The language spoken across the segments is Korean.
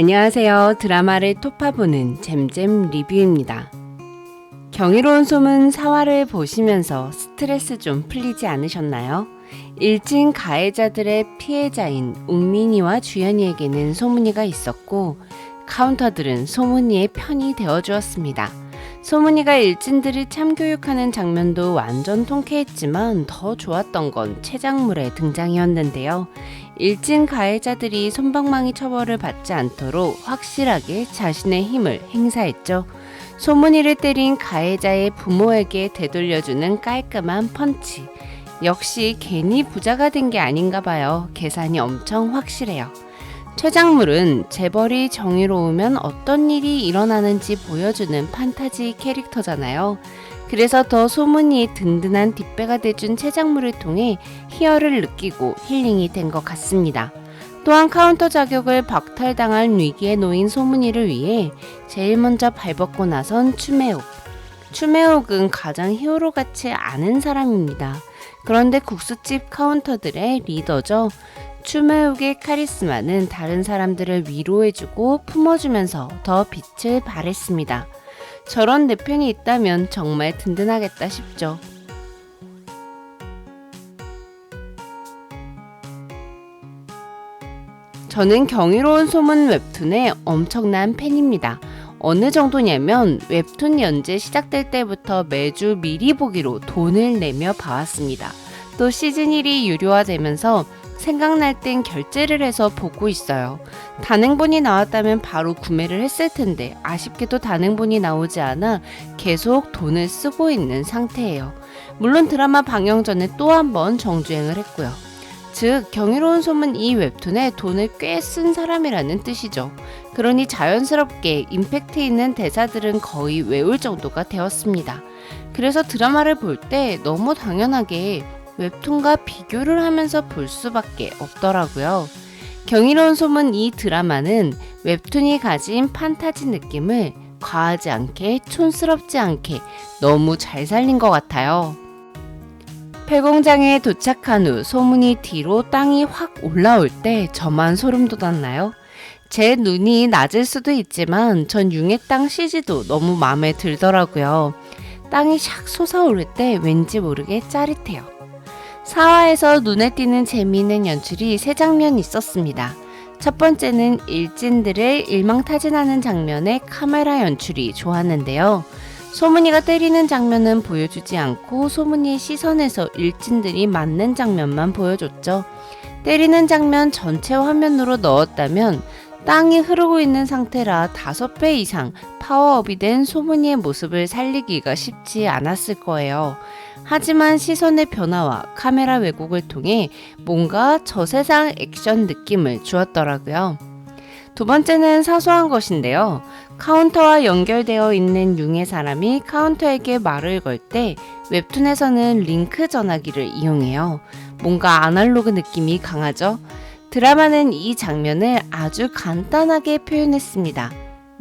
안녕하세요. 드라마를 토파보는 잼잼 리뷰입니다. 경이로운 소문 4화를 보시면서 스트레스 좀 풀리지 않으셨나요? 일진 가해자들의 피해자인 웅민이와 주연이에게는 소문이가 있었고 카운터들은 소문이의 편이 되어주었습니다. 소문이가 일진들을 참교육하는 장면도 완전 통쾌했지만 더 좋았던 건 최장물의 등장이었는데요. 일진 가해자들이 솜방망이 처벌을 받지 않도록 확실하게 자신의 힘을 행사했죠. 소문이를 때린 가해자의 부모에게 되돌려주는 깔끔한 펀치. 역시 괜히 부자가 된 게 아닌가 봐요. 계산이 엄청 확실해요. 최장물은 재벌이 정의로우면 어떤 일이 일어나는지 보여주는 판타지 캐릭터잖아요. 그래서 더 소문이 든든한 뒷배가 돼준 최장물을 통해 희열을 느끼고 힐링이 된 것 같습니다. 또한 카운터 자격을 박탈당한 위기에 놓인 소문이를 위해 제일 먼저 발벗고 나선 추매옥. 추매옥은 가장 히어로같이 아는 사람입니다. 그런데 국수집 카운터들의 리더죠. 추매옥의 카리스마는 다른 사람들을 위로해주고 품어주면서 더 빛을 발했습니다. 저런 내 편이 있다면 정말 든든하겠다 싶죠. 저는 경이로운 소문 웹툰의 엄청난 팬입니다. 어느 정도냐면 웹툰 연재 시작될 때부터 매주 미리 보기로 돈을 내며 봐왔습니다. 또 시즌 1이 유료화되면서 생각날 땐 결제를 해서 보고 있어요. 단행본이 나왔다면 바로 구매를 했을 텐데 아쉽게도 단행본이 나오지 않아 계속 돈을 쓰고 있는 상태예요. 물론 드라마 방영 전에 또 한 번 정주행을 했고요. 즉 경이로운 소문 이 웹툰에 돈을 꽤 쓴 사람이라는 뜻이죠. 그러니 자연스럽게 임팩트 있는 대사들은 거의 외울 정도가 되었습니다. 그래서 드라마를 볼 때 너무 당연하게 웹툰과 비교를 하면서 볼 수밖에 없더라고요. 경이로운 소문 이 드라마는 웹툰이 가진 판타지 느낌을 과하지 않게 촌스럽지 않게 너무 잘 살린 것 같아요. 폐공장에 도착한 후 소문이 뒤로 땅이 확 올라올 때 저만 소름 돋았나요? 제 눈이 낮을 수도 있지만 전 융해땅 CG도 너무 마음에 들더라고요. 땅이 샥 솟아오를 때 왠지 모르게 짜릿해요. 4화에서 눈에 띄는 재미있는 연출이 3장면 있었습니다. 첫 번째는 일진들을 일망타진하는 장면의 카메라 연출이 좋았는데요. 소문이가 때리는 장면은 보여주지 않고 소문이의 시선에서 일진들이 맞는 장면만 보여줬죠. 때리는 장면 전체 화면으로 넣었다면 땅이 흐르고 있는 상태라 5배 이상 파워업이 된 소문이의 모습을 살리기가 쉽지 않았을 거예요. 하지만 시선의 변화와 카메라 왜곡을 통해 뭔가 저세상 액션 느낌을 주었더라고요. 두 번째는 사소한 것인데요. 카운터와 연결되어 있는 융의 사람이 카운터에게 말을 걸 때 웹툰에서는 링크 전화기를 이용해요. 뭔가 아날로그 느낌이 강하죠? 드라마는 이 장면을 아주 간단하게 표현했습니다.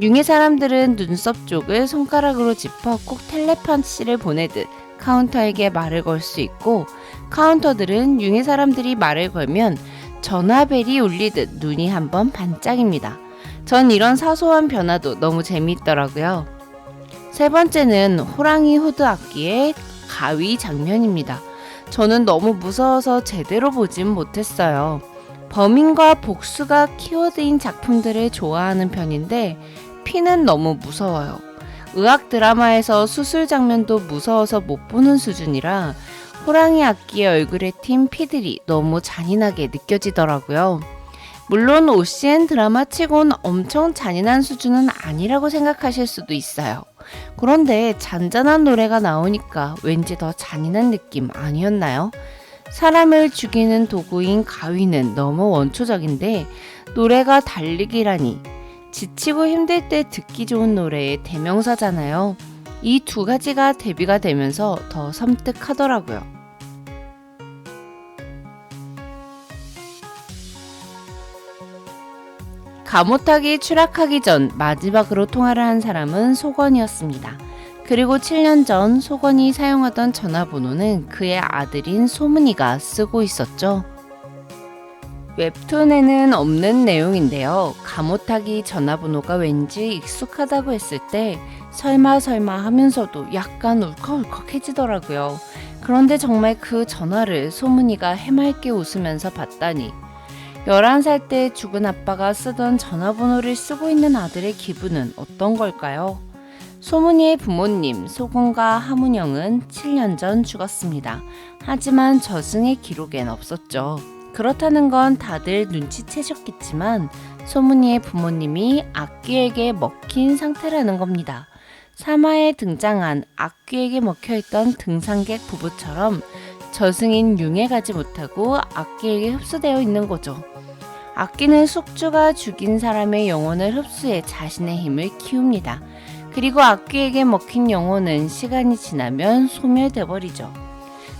융의 사람들은 눈썹 쪽을 손가락으로 짚어 꼭 텔레파시를 보내듯 카운터에게 말을 걸 수 있고 카운터들은 융의 사람들이 말을 걸면 전화벨이 울리듯 눈이 한번 반짝입니다. 전 이런 사소한 변화도 너무 재미있더라고요. 세 번째는 호랑이 후드 악기의 가위 장면입니다. 저는 너무 무서워서 제대로 보진 못했어요. 범인과 복수가 키워드인 작품들을 좋아하는 편인데 피는 너무 무서워요. 의학 드라마에서 수술 장면도 무서워서 못 보는 수준이라 호랑이 악기의 얼굴에 튄 피들이 너무 잔인하게 느껴지더라고요. 물론 OCN 드라마 치곤 엄청 잔인한 수준은 아니라고 생각하실 수도 있어요. 그런데 잔잔한 노래가 나오니까 왠지 더 잔인한 느낌 아니었나요? 사람을 죽이는 도구인 가위는 너무 원초적인데 노래가 달리기라니 지치고 힘들 때 듣기 좋은 노래의 대명사잖아요. 이 두 가지가 대비가 되면서 더 섬뜩하더라고요. 감호탁이 추락하기 전 마지막으로 통화를 한 사람은 소건이었습니다. 그리고 7년 전 소건이 사용하던 전화번호는 그의 아들인 소문이가 쓰고 있었죠. 웹툰에는 없는 내용인데요. 감호타기 전화번호가 왠지 익숙하다고 했을 때 설마 하면서도 약간 울컥울컥해지더라고요. 그런데 정말 그 전화를 소문이가 해맑게 웃으면서 받다니. 11살 때 죽은 아빠가 쓰던 전화번호를 쓰고 있는 아들의 기분은 어떤 걸까요? 소문이의 부모님 소곤과 하문영은 7년 전 죽었습니다. 하지만 저승의 기록엔 없었죠. 그렇다는 건 다들 눈치채셨겠지만 소문이의 부모님이 악귀에게 먹힌 상태라는 겁니다. 3화에 등장한 악귀에게 먹혀있던 등산객 부부처럼 저승인 융에 가지 못하고 악귀에게 흡수되어 있는 거죠. 악귀는 숙주가 죽인 사람의 영혼을 흡수해 자신의 힘을 키웁니다. 그리고 악귀에게 먹힌 영혼은 시간이 지나면 소멸돼 버리죠.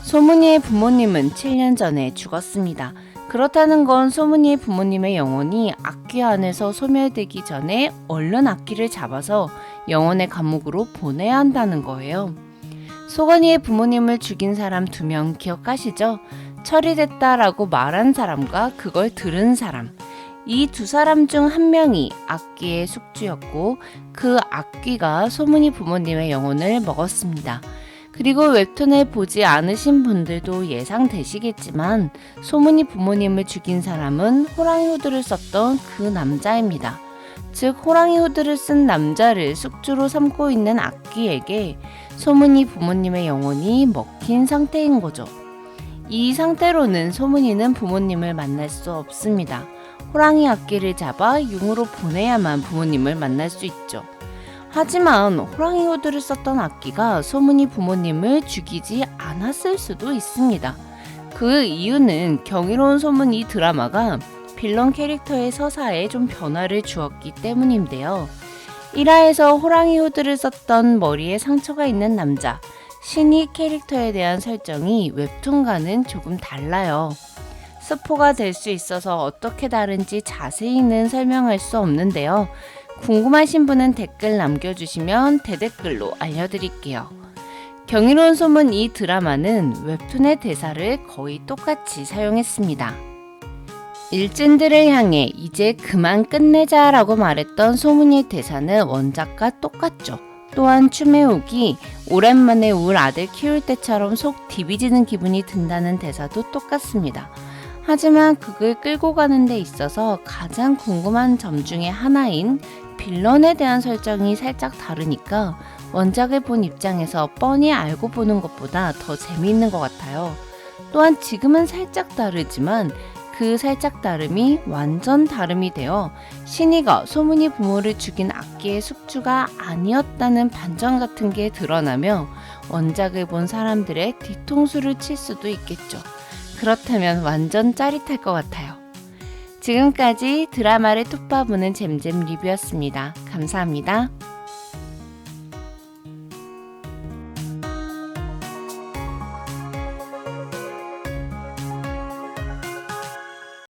소문이의 부모님은 7년 전에 죽었습니다. 그렇다는 건 소문이의 부모님의 영혼이 악귀 안에서 소멸되기 전에 얼른 악귀를 잡아서 영혼의 감옥으로 보내야 한다는 거예요. 소건이의 부모님을 죽인 사람 2명 기억하시죠? 처리됐다라고 말한 사람과 그걸 들은 사람. 이 2사람 중 1명이 악귀의 숙주였고 그 악귀가 소문이 부모님의 영혼을 먹었습니다. 그리고 웹툰을 보지 않으신 분들도 예상되시겠지만 소문이 부모님을 죽인 사람은 호랑이 후드를 썼던 그 남자입니다. 즉 호랑이 후드를 쓴 남자를 숙주로 삼고 있는 악귀에게 소문이 부모님의 영혼이 먹힌 상태인 거죠. 이 상태로는 소문이는 부모님을 만날 수 없습니다. 호랑이 악귀를 잡아 융으로 보내야만 부모님을 만날 수 있죠. 하지만 호랑이 후드를 썼던 악귀가 소문이 부모님을 죽이지 않았을 수도 있습니다. 그 이유는 경이로운 소문이 드라마가 빌런 캐릭터의 서사에 좀 변화를 주었기 때문인데요. 1화에서 호랑이 후드를 썼던 머리에 상처가 있는 남자, 신이 캐릭터에 대한 설정이 웹툰과는 조금 달라요. 스포가 될 수 있어서 어떻게 다른지 자세히는 설명할 수 없는데요. 궁금하신 분은 댓글 남겨주시면 대댓글로 알려드릴게요. 경이로운 소문 이 드라마는 웹툰의 대사를 거의 똑같이 사용했습니다. 일진들을 향해 이제 그만 끝내자 라고 말했던 소문이의 대사는 원작과 똑같죠. 또한 추매옥이 오랜만에 울 아들 키울 때처럼 속 디비지는 기분이 든다는 대사도 똑같습니다. 하지만 극을 끌고 가는 데 있어서 가장 궁금한 점 중에 하나인 빌런에 대한 설정이 살짝 다르니까 원작을 본 입장에서 뻔히 알고 보는 것보다 더 재미있는 것 같아요. 또한 지금은 살짝 다르지만 그 살짝 다름이 완전 다름이 되어 신이가 소문이 부모를 죽인 악기의 숙주가 아니었다는 반전 같은 게 드러나며 원작을 본 사람들의 뒤통수를 칠 수도 있겠죠. 그렇다면 완전 짜릿할 것 같아요. 지금까지 드라마를 톱밥보는 잼잼 리뷰였습니다. 감사합니다.